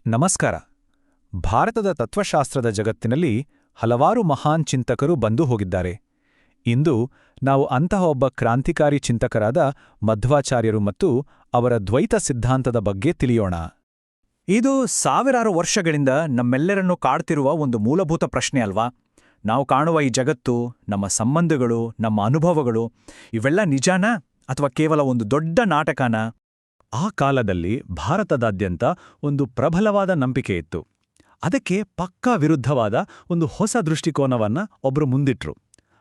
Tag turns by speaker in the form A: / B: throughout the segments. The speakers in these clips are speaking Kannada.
A: ನಮಸ್ಕಾರ. ಭಾರತದ ತತ್ವಶಾಸ್ತ್ರದ ಜಗತ್ತಿನಲ್ಲಿ ಹಲವಾರು ಮಹಾನ್ ಚಿಂತಕರು ಬಂದು ಹೋಗಿದ್ದಾರೆ. ಇಂದು ನಾವು ಅಂತಹ ಒಬ್ಬ ಕ್ರಾಂತಿಕಾರಿ ಚಿಂತಕರಾದ ಮಧ್ವಾಚಾರ್ಯರು ಮತ್ತು ಅವರ ದ್ವೈತ ಸಿದ್ಧಾಂತದ ಬಗ್ಗೆ ತಿಳಿಯೋಣ. ಇದು ಸಾವಿರಾರು ವರ್ಷಗಳಿಂದ ನಮ್ಮೆಲ್ಲರನ್ನೂ ಕಾಡ್ತಿರುವ ಒಂದು ಮೂಲಭೂತ ಪ್ರಶ್ನೆ ಅಲ್ವಾ? ನಾವು ಕಾಣುವ ಈ ಜಗತ್ತು, ನಮ್ಮ ಸಂಬಂಧಗಳು, ನಮ್ಮ ಅನುಭವಗಳು ಇವೆಲ್ಲ ನಿಜಾನಾ ಅಥವಾ ಕೇವಲ ಒಂದು ದೊಡ್ಡ ನಾಟಕನಾ? ಆ ಕಾಲದಲ್ಲಿ ಭಾರತದಾದ್ಯಂತ ಒಂದು ಪ್ರಬಲವಾದ ನಂಬಿಕೆ ಇತ್ತು. ಅದಕ್ಕೆ ಪಕ್ಕಾ ವಿರುದ್ಧವಾದ ಒಂದು ಹೊಸ ದೃಷ್ಟಿಕೋನವನ್ನ ಒಬ್ರು ಮುಂದಿಟ್ರು.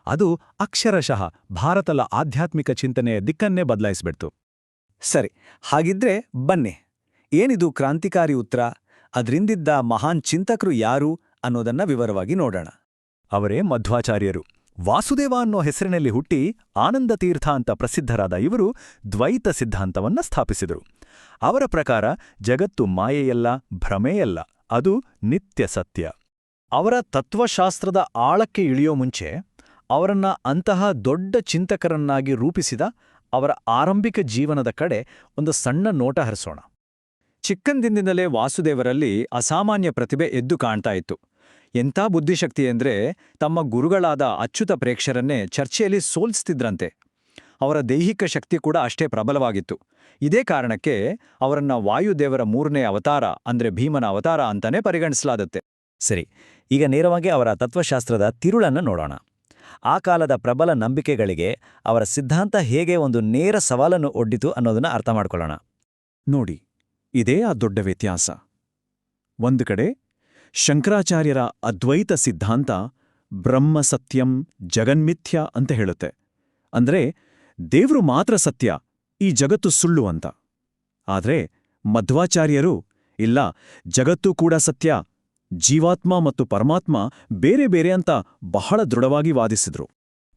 A: ಅದು ಅಕ್ಷರಶಃ ಭಾರತದ ಆಧ್ಯಾತ್ಮಿಕ ಚಿಂತನೆಯ ದಿಕ್ಕನ್ನೇ ಬದಲಾಯಿಸ್ಬಿಡ್ತು.
B: ಸರಿ, ಹಾಗಿದ್ರೆ ಬನ್ನಿ, ಏನಿದು ಕ್ರಾಂತಿಕಾರಿ ಉತ್ತರ, ಅದರಿಂದಿದ್ದ ಮಹಾನ್ ಚಿಂತಕರು ಯಾರು ಅನ್ನೋದನ್ನ ವಿವರವಾಗಿ ನೋಡೋಣ.
A: ಅವರೇ ಮಧ್ವಾಚಾರ್ಯರು. ವಾಸುದೇವ ಅನ್ನೋ ಹೆಸರಿನಲ್ಲಿ ಹುಟ್ಟಿ ಆನಂದತೀರ್ಥ ಅಂತ ಪ್ರಸಿದ್ಧರಾದ ಇವರು ದ್ವೈತ ಸಿದ್ಧಾಂತವನ್ನ ಸ್ಥಾಪಿಸಿದರು. ಅವರ ಪ್ರಕಾರ ಜಗತ್ತು ಮಾಯೆಯಲ್ಲ, ಭ್ರಮೆಯಲ್ಲ, ಅದು ನಿತ್ಯ ಸತ್ಯ.
B: ಅವರ ತತ್ವಶಾಸ್ತ್ರದ ಆಳಕ್ಕೆ ಇಳಿಯೋ ಮುಂಚೆ ಅವರನ್ನ ಅಂತಹ ದೊಡ್ಡ ಚಿಂತಕರನ್ನಾಗಿ ರೂಪಿಸಿದ ಅವರ ಆರಂಭಿಕ ಜೀವನದ ಕಡೆ ಒಂದು ಸಣ್ಣ ನೋಟ ಹರಿಸೋಣ. ಚಿಕ್ಕಂದಿನಿಂದಲೇ ವಾಸುದೇವರಲ್ಲಿ ಅಸಾಮಾನ್ಯ ಪ್ರತಿಭೆ ಎದ್ದು ಕಾಣ್ತಾ ಇತ್ತು. ಎಂಥ ಬುದ್ಧಿಶಕ್ತಿ ಎಂದ್ರೆ ತಮ್ಮ ಗುರುಗಳಾದ ಅಚ್ಯುತ ಪ್ರೇಕ್ಷರನ್ನೇ ಚರ್ಚೆಯಲ್ಲಿ ಸೋಲಿಸ್ತಿದ್ರಂತೆ. ಅವರ ದೈಹಿಕ ಶಕ್ತಿ ಕೂಡ ಅಷ್ಟೇ ಪ್ರಬಲವಾಗಿತ್ತು. ಇದೇ ಕಾರಣಕ್ಕೆ ಅವರನ್ನ ವಾಯುದೇವರ 3ನೇ ಅವತಾರ ಅಂದ್ರೆ ಭೀಮನ ಅವತಾರ ಅಂತಾನೆ ಪರಿಗಣಿಸಲಾಗುತ್ತೆ.
C: ಸರಿ, ಈಗ ನೇರವಾಗಿ ಅವರ ತತ್ವಶಾಸ್ತ್ರದ ತಿರುಳನ್ನು ನೋಡೋಣ. ಆ ಕಾಲದ ಪ್ರಬಲ ನಂಬಿಕೆಗಳಿಗೆ ಅವರ ಸಿದ್ಧಾಂತ ಹೇಗೆ ಒಂದು ನೇರ ಸವಾಲನ್ನು ಒಡ್ಡಿತು ಅನ್ನೋದನ್ನ ಅರ್ಥ ಮಾಡ್ಕೊಳ್ಳೋಣ.
B: ನೋಡಿ, ಇದೇ ಆ ದೊಡ್ಡ ವ್ಯತ್ಯಾಸ. ಒಂದು ಕಡೆ ಶಂಕರಾಚಾರ್ಯರ ಅದ್ವೈತ ಸಿದ್ಧಾಂತ ಬ್ರಹ್ಮ ಸತ್ಯಂ ಜಗನ್ಮಿಥ್ಯ ಅಂತ ಹೇಳುತ್ತೆ. ಅಂದ್ರೆ ದೇವ್ರು ಮಾತ್ರ ಸತ್ಯ, ಈ ಜಗತ್ತು ಸುಳ್ಳು ಅಂತ. ಆದ್ರೆ ಮಧ್ವಾಚಾರ್ಯರು ಇಲ್ಲ, ಜಗತ್ತು ಕೂಡ ಸತ್ಯ, ಜೀವಾತ್ಮ ಮತ್ತು ಪರಮಾತ್ಮ ಬೇರೆ ಬೇರೆ ಅಂತ ಬಹಳ ದೃಢವಾಗಿ ವಾದಿಸಿದ್ರು.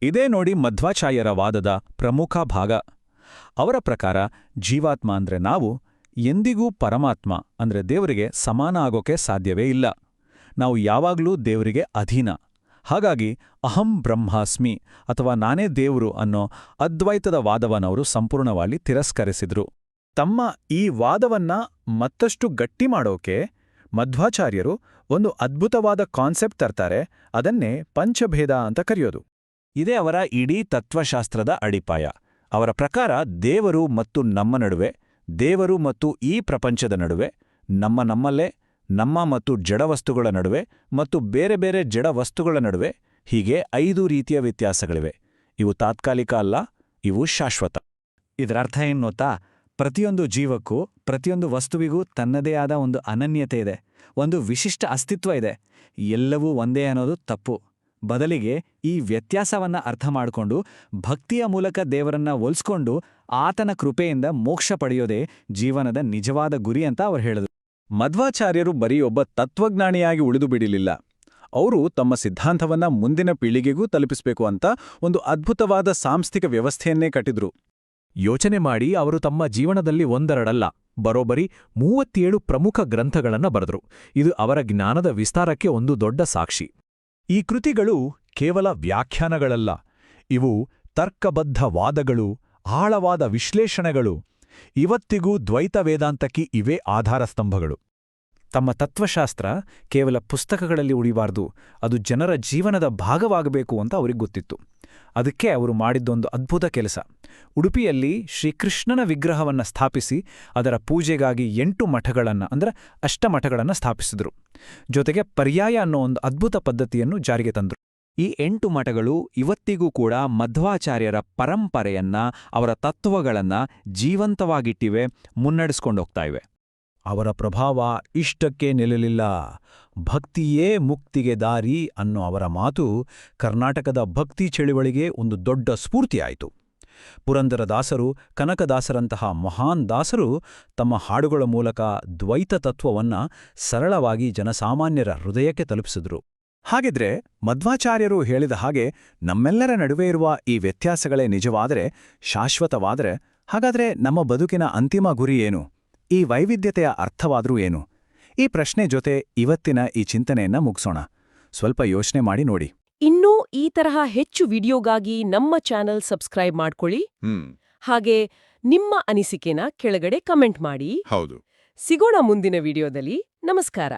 A: ಇದೇ ನೋಡಿ ಮಧ್ವಾಚಾರ್ಯರ ವಾದದ ಪ್ರಮುಖ ಭಾಗ. ಅವರ ಪ್ರಕಾರ ಜೀವಾತ್ಮ ಅಂದ್ರೆ ನಾವು, ಎಂದಿಗೂ ಪರಮಾತ್ಮ ಅಂದ್ರೆ ದೇವರಿಗೆ ಸಮಾನ ಆಗೋಕೆ ಸಾಧ್ಯವೇ ಇಲ್ಲ. ನಾವು ಯಾವಾಗ್ಲೂ ದೇವರಿಗೆ ಅಧೀನ. ಹಾಗಾಗಿ ಅಹಂ ಬ್ರಹ್ಮಾಸ್ಮಿ ಅಥವಾ ನಾನೇ ದೇವರು ಅನ್ನೋ ಅದ್ವೈತದ ವಾದವನ್ನವರು ಸಂಪೂರ್ಣವಾಗಿ ತಿರಸ್ಕರಿಸಿದ್ರು. ತಮ್ಮ ಈ ವಾದವನ್ನ ಮತ್ತಷ್ಟು ಗಟ್ಟಿ ಮಾಡೋಕೆ ಮಧ್ವಾಚಾರ್ಯರು ಒಂದು ಅದ್ಭುತವಾದ ಕಾನ್ಸೆಪ್ಟ್ ತರ್ತಾರೆ. ಅದನ್ನೇ ಪಂಚಭೇದ ಅಂತ ಕರೆಯೋದು.
C: ಇದೇ ಅವರ ಇಡೀ ತತ್ವಶಾಸ್ತ್ರದ ಅಡಿಪಾಯ. ಅವರ ಪ್ರಕಾರ ದೇವರು ಮತ್ತು ನಮ್ಮ ನಡುವೆ, ದೇವರು ಮತ್ತು ಈ ಪ್ರಪಂಚದ ನಡುವೆ, ನಮ್ಮಲ್ಲೇ, ನಮ್ಮ ಮತ್ತು ಜಡವಸ್ತುಗಳ ನಡುವೆ ಮತ್ತು ಬೇರೆ ಬೇರೆ ಜಡವಸ್ತುಗಳ ನಡುವೆ ಹೀಗೆ 5 ರೀತಿಯ ವ್ಯತ್ಯಾಸಗಳಿವೆ. ಇವು ತಾತ್ಕಾಲಿಕ ಅಲ್ಲ, ಇವು ಶಾಶ್ವತ.
B: ಇದರರ್ಥ ಏನು ಗೊತ್ತಾ? ಪ್ರತಿಯೊಂದು ಜೀವಕ್ಕೂ, ಪ್ರತಿಯೊಂದು ವಸ್ತುವಿಗೂ ತನ್ನದೇ ಆದ ಒಂದು ಅನನ್ಯತೆ ಇದೆ, ಒಂದು ವಿಶಿಷ್ಟ ಅಸ್ತಿತ್ವ ಇದೆ. ಎಲ್ಲವೂ ಒಂದೇ ಅನ್ನೋದು ತಪ್ಪು. ಬದಲಿಗೆ ಈ ವ್ಯತ್ಯಾಸವನ್ನ ಅರ್ಥ ಮಾಡಿಕೊಂಡು ಭಕ್ತಿಯ ಮೂಲಕ ದೇವರನ್ನ ಒಲಿಸ್ಕೊಂಡು ಆತನ ಕೃಪೆಯಿಂದ ಮೋಕ್ಷ ಪಡೆಯೋದೇ ಜೀವನದ ನಿಜವಾದ ಗುರಿ ಅಂತ ಅವರು ಹೇಳಿದ್ರು.
A: ಮಧ್ವಾಚಾರ್ಯರು ಬರೀ ಒಬ್ಬ ತತ್ವಜ್ಞಾನಿಯಾಗಿ ಉಳಿದು ಬಿಡಲಿಲ್ಲ. ಅವರು ತಮ್ಮ ಸಿದ್ಧಾಂತವನ್ನ ಮುಂದಿನ ಪೀಳಿಗೆಗೂ ತಲುಪಿಸಬೇಕು ಅಂತ ಒಂದು ಅದ್ಭುತವಾದ ಸಾಂಸ್ಥಿಕ ವ್ಯವಸ್ಥೆಯನ್ನೇ ಕಟ್ಟಿದ್ರು. ಯೋಚನೆ ಮಾಡಿ, ಅವರು ತಮ್ಮ ಜೀವನದಲ್ಲಿ ಒಂದೆರಡಲ್ಲ, ಬರೋಬ್ಬರಿ 37 ಪ್ರಮುಖ ಗ್ರಂಥಗಳನ್ನ ಬರೆದ್ರು. ಇದು ಅವರ ಜ್ಞಾನದ ವಿಸ್ತಾರಕ್ಕೆ ಒಂದು ದೊಡ್ಡ ಸಾಕ್ಷಿ. ಈ ಕೃತಿಗಳು ಕೇವಲ ವ್ಯಾಖ್ಯಾನಗಳಲ್ಲ, ಇವು ತರ್ಕಬದ್ಧ ವಾದಗಳು, ಆಳವಾದ ವಿಶ್ಲೇಷಣೆಗಳು. ಇವತ್ತಿಗೂ ದ್ವೈತ ವೇದಾಂತಕ್ಕೆ ಇವೇ ಆಧಾರ ಸ್ತಂಭಗಳು.
B: ತಮ್ಮ ತತ್ವಶಾಸ್ತ್ರ ಕೇವಲ ಪುಸ್ತಕಗಳಲ್ಲಿ ಉಳಿಬಾರ್ದು, ಅದು ಜನರ ಜೀವನದ ಭಾಗವಾಗಬೇಕು ಅಂತ ಅವ್ರಿಗೆ ಗೊತ್ತಿತ್ತು. ಅದಕ್ಕೆ ಅವರು ಮಾಡಿದ್ದೊಂದು ಅದ್ಭುತ ಕೆಲಸ. ಉಡುಪಿಯಲ್ಲಿ ಶ್ರೀಕೃಷ್ಣನ ವಿಗ್ರಹವನ್ನು ಸ್ಥಾಪಿಸಿ ಅದರ ಪೂಜೆಗಾಗಿ 8 ಮಠಗಳನ್ನು ಅಂದ್ರೆ ಅಷ್ಟಮಠಗಳನ್ನು ಸ್ಥಾಪಿಸಿದ್ರು. ಜೊತೆಗೆ ಪರ್ಯಾಯ ಅನ್ನೋ ಒಂದು ಅದ್ಭುತ ಪದ್ಧತಿಯನ್ನು ಜಾರಿಗೆ ತಂದರು. ಈ 8 ಮಠಗಳು ಇವತ್ತಿಗೂ ಕೂಡ ಮಧ್ವಾಚಾರ್ಯರ ಪರಂಪರೆಯನ್ನ, ಅವರ ತತ್ವಗಳನ್ನ ಜೀವಂತವಾಗಿಟ್ಟಿವೆ, ಮುನ್ನಡೆಸ್ಕೊಂಡೋಗ್ತಾ ಇವೆ.
A: ಅವರ ಪ್ರಭಾವ ಇಷ್ಟಕ್ಕೆ ನಿಲ್ಲಲಿಲ್ಲ. ಭಕ್ತಿಯೇ ಮುಕ್ತಿಗೆ ದಾರಿ ಅನ್ನೋ ಅವರ ಮಾತು ಕರ್ನಾಟಕದ ಭಕ್ತಿ ಚಳುವಳಿಗೆ ಒಂದು ದೊಡ್ಡ ಸ್ಫೂರ್ತಿಯಾಯಿತು. ಪುರಂದರದಾಸರು, ಕನಕದಾಸರಂತಹ ಮಹಾನ್ ದಾಸರು ತಮ್ಮ ಹಾಡುಗಳ ಮೂಲಕ ದ್ವೈತ ತತ್ವವನ್ನ ಸರಳವಾಗಿ ಜನಸಾಮಾನ್ಯರ ಹೃದಯಕ್ಕೆ ತಲುಪಿಸಿದ್ರು. ಹಾಗಿದ್ರೆ ಮಧ್ವಾಚಾರ್ಯರು ಹೇಳಿದ ಹಾಗೆ ನಮ್ಮೆಲ್ಲರ ನಡುವೆ ಇರುವ ಈ ವ್ಯತ್ಯಾಸಗಳೇ ನಿಜವಾದರೆ, ಶಾಶ್ವತವಾದರೆ, ಹಾಗಾದ್ರೆ ನಮ್ಮ ಬದುಕಿನ ಅಂತಿಮ ಗುರಿ ಏನು? ಈ ವೈವಿಧ್ಯತೆಯ ಅರ್ಥವಾದ್ರೂ ಏನು? ಈ ಪ್ರಶ್ನೆ ಜೊತೆ ಇವತ್ತಿನ ಈ ಚಿಂತನೆಯನ್ನ ಮುಗಿಸೋಣ. ಸ್ವಲ್ಪ ಯೋಚನೆ ಮಾಡಿ ನೋಡಿ.
D: ಇನ್ನೂ ಈ ತರಹ ಹೆಚ್ಚು ವಿಡಿಯೋಗಾಗಿ ನಮ್ಮ ಚಾನೆಲ್ ಸಬ್ಸ್ಕ್ರೈಬ್ ಮಾಡ್ಕೊಳ್ಳಿ. ಹಾಗೆ ನಿಮ್ಮ ಅನಿಸಿಕೆನ ಕೆಳಗಡೆ ಕಮೆಂಟ್ ಮಾಡಿ.
E: ಹೌದು.
D: ಸಿಗೋಣ ಮುಂದಿನ ವಿಡಿಯೋದಲ್ಲಿ. ನಮಸ್ಕಾರ.